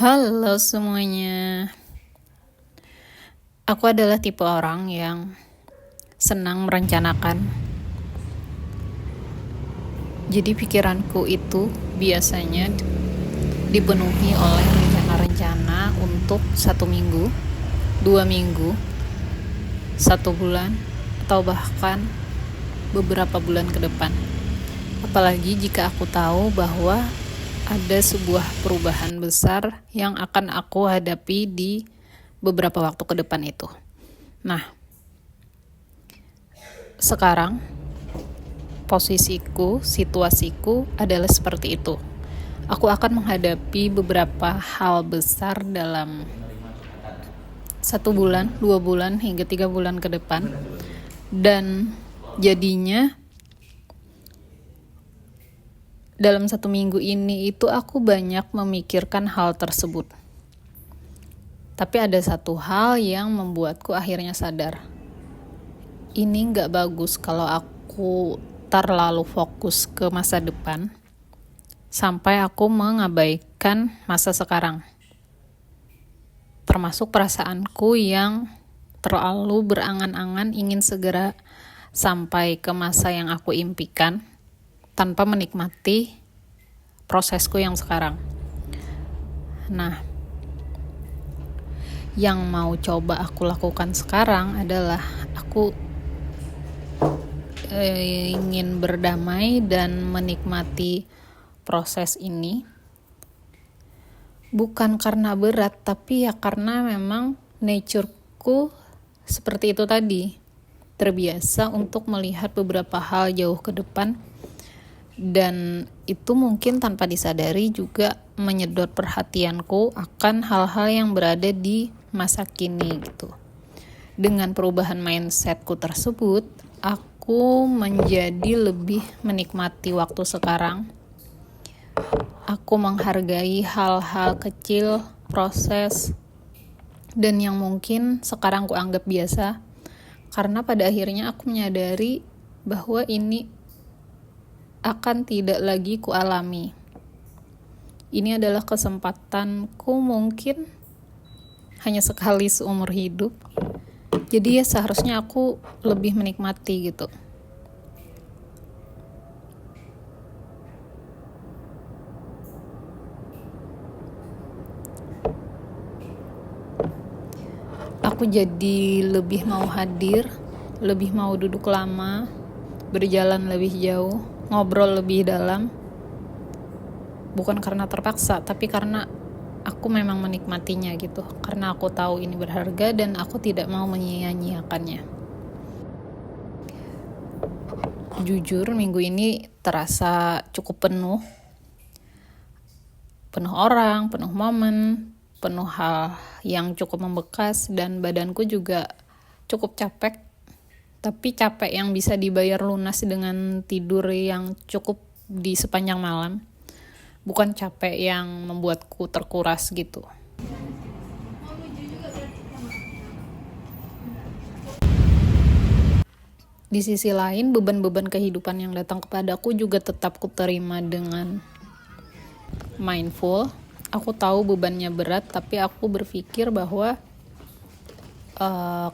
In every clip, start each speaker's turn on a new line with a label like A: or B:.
A: Halo semuanya. Aku adalah tipe orang yang senang merencanakan. Jadi pikiranku itu biasanya dipenuhi oleh rencana-rencana untuk 1 minggu, 2 minggu, 1 bulan, atau bahkan beberapa bulan ke depan. Apalagi jika aku tahu bahwa ada sebuah perubahan besar yang akan aku hadapi di beberapa waktu ke depan itu. Nah, sekarang posisiku, situasiku adalah seperti itu. Aku akan menghadapi beberapa hal besar dalam 1 bulan, 2 bulan, hingga 3 bulan ke depan. Dan jadinya dalam 1 minggu ini itu aku banyak memikirkan hal tersebut. Tapi ada satu hal yang membuatku akhirnya sadar. Ini gak bagus kalau aku terlalu fokus ke masa depan sampai aku mengabaikan masa sekarang. Termasuk perasaanku yang terlalu berangan-angan ingin segera sampai ke masa yang aku impikan tanpa menikmati prosesku yang sekarang. Nah, yang mau coba aku lakukan sekarang adalah aku ingin berdamai dan menikmati proses ini. Bukan karena berat, tapi ya karena memang natureku seperti itu tadi. Terbiasa untuk melihat beberapa hal jauh ke depan, dan itu mungkin tanpa disadari juga menyedot perhatianku akan hal-hal yang berada di masa kini gitu. Dengan perubahan mindsetku tersebut, aku menjadi lebih menikmati waktu sekarang. Aku menghargai hal-hal kecil, proses, dan yang mungkin sekarang aku anggap biasa, karena pada akhirnya aku menyadari bahwa ini akan tidak lagi kualami. Ini adalah kesempatanku mungkin hanya sekali seumur hidup. Jadi ya seharusnya aku lebih menikmati gitu. Aku jadi lebih mau hadir, lebih mau duduk lama, berjalan lebih jauh, ngobrol lebih dalam. Bukan karena terpaksa, tapi karena aku memang menikmatinya gitu. Karena aku tahu ini berharga dan aku tidak mau menyia-nyiakannya. Jujur, minggu ini terasa cukup penuh. Penuh orang, penuh momen, penuh hal yang cukup membekas, dan badanku juga cukup capek. Tapi capek yang bisa dibayar lunas dengan tidur yang cukup di sepanjang malam. Bukan capek yang membuatku terkuras gitu. Di sisi lain, beban-beban kehidupan yang datang kepadaku juga tetap kuterima dengan mindful. Aku tahu bebannya berat, tapi aku berpikir bahwa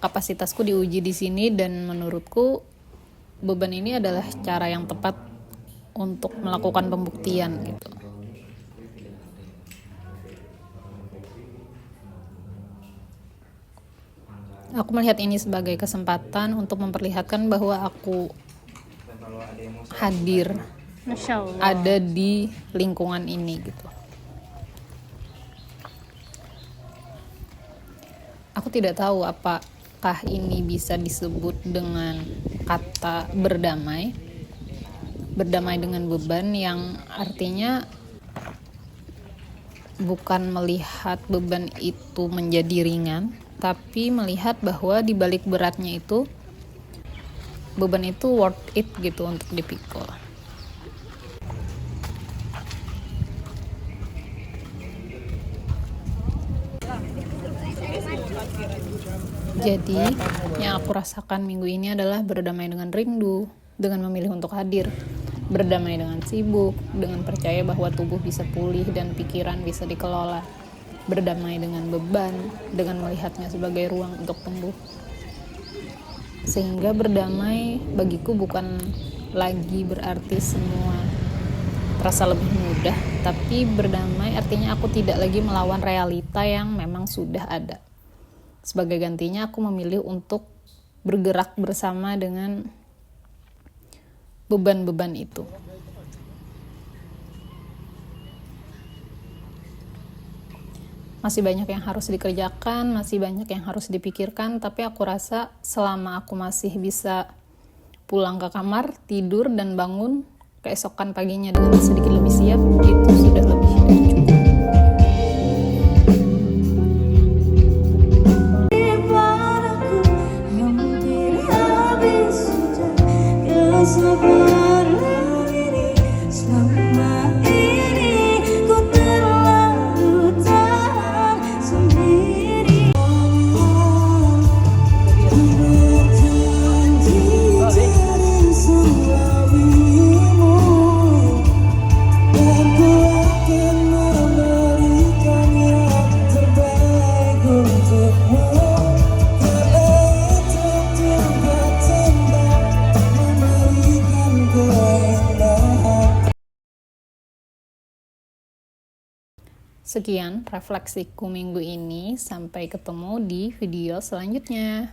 A: kapasitasku diuji di sini, dan menurutku beban ini adalah cara yang tepat untuk melakukan pembuktian gitu. Aku melihat ini sebagai kesempatan untuk memperlihatkan bahwa aku hadir, ada di lingkungan ini gitu. Aku tidak tahu apakah ini bisa disebut dengan kata berdamai dengan beban, yang artinya bukan melihat beban itu menjadi ringan, tapi melihat bahwa di balik beratnya itu, beban itu worth it gitu untuk dipikul. Jadi, yang aku rasakan minggu ini adalah berdamai dengan rindu, dengan memilih untuk hadir, berdamai dengan sibuk, dengan percaya bahwa tubuh bisa pulih dan pikiran bisa dikelola. berdamai dengan beban, dengan melihatnya sebagai ruang untuk tumbuh. Sehingga berdamai bagiku bukan lagi berarti semua terasa lebih mudah, tapi berdamai artinya aku tidak lagi melawan realita yang memang sudah ada. Sebagai gantinya aku memilih untuk bergerak bersama dengan beban-beban itu. Masih banyak yang harus dikerjakan, masih banyak yang harus dipikirkan, tapi aku rasa selama aku masih bisa pulang ke kamar, tidur, dan bangun keesokan paginya dengan sedikit lebih siap, itu sudah lebih dari cukup. Sekian refleksiku minggu ini, sampai ketemu di video selanjutnya.